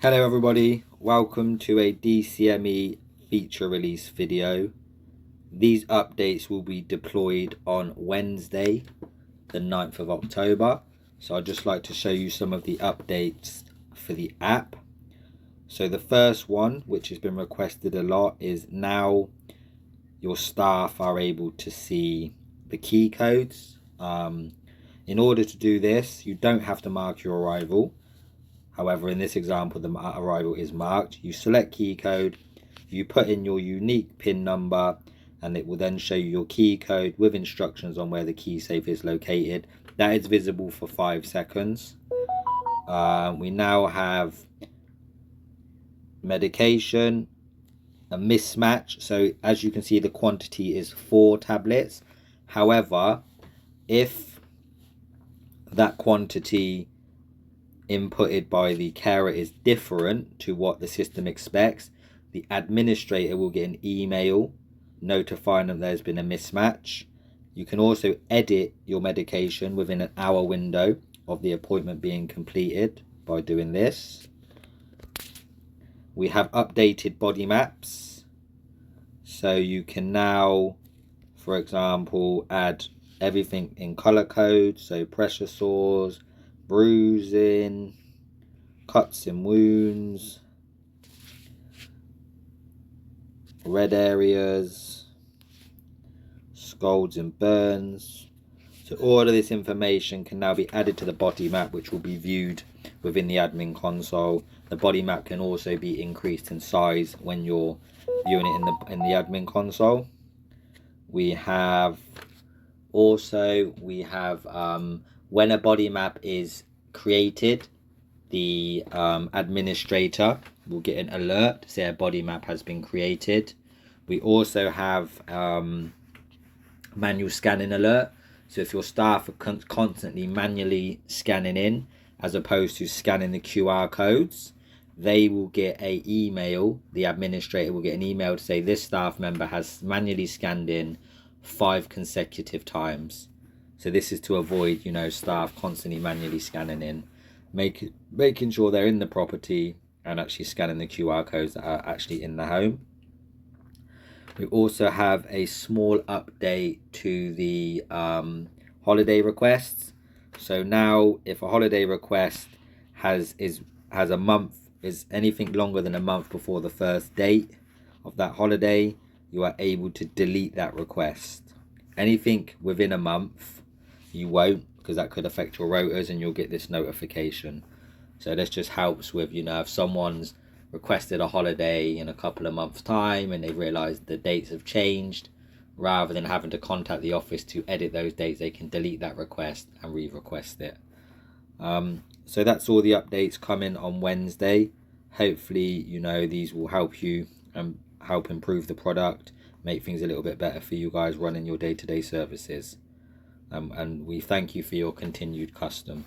Hello everybody, welcome to a DCME feature release video. These updates will be deployed on Wednesday, the 9th of October. So I'd just like to show you some of the updates for the app. So the first one, which has been requested a lot, is now your staff are able to see the key codes. In order to do this, you don't have to mark your arrival. However, in this example, the arrival is marked. You select key code, you put in your unique PIN number, and it will then show you your key code with instructions on where the key safe is located. That is visible for 5 seconds. We now have medication, a mismatch. So as you can see, the quantity is 4 tablets. However, if that quantity inputted by the carer is different to what the system expects, the administrator will get an email notifying them there's been a mismatch. You can also edit your medication within an hour window of the appointment being completed by doing this. We have updated body maps, so you can now, for example, add everything in color code, so pressure sores, bruising, cuts and wounds, red areas, scalds and burns. So all of this information can now be added to the body map, which will be viewed within the admin console. The body map can also be increased in size when you're viewing it in the admin console. We have when a body map is created, the administrator will get an alert to say a body map has been created. We also have manual scanning alert. So if your staff are constantly manually scanning in as opposed to scanning the QR codes, they will get an email. The administrator will get an email to say this staff member has manually scanned in 5 consecutive times. So this is to avoid, staff constantly manually scanning in, making sure they're in the property and actually scanning the QR codes that are actually in the home. We also have a small update to the holiday requests. So now, if a holiday request has anything longer than a month before the first date of that holiday, you are able to delete that request. Anything within a month, you won't, because that could affect your rotas and you'll get this notification. So this just helps with, if someone's requested a holiday in a couple of months time and they realize the dates have changed, rather than having to contact the office to edit those dates, they can delete that request and re-request it. So that's all the updates coming on Wednesday. Hopefully, these will help you and help improve the product, make things a little bit better for you guys running your day-to-day services. And we thank you for your continued custom.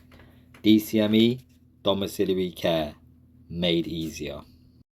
DCME, Domiciliary Care Made Easier.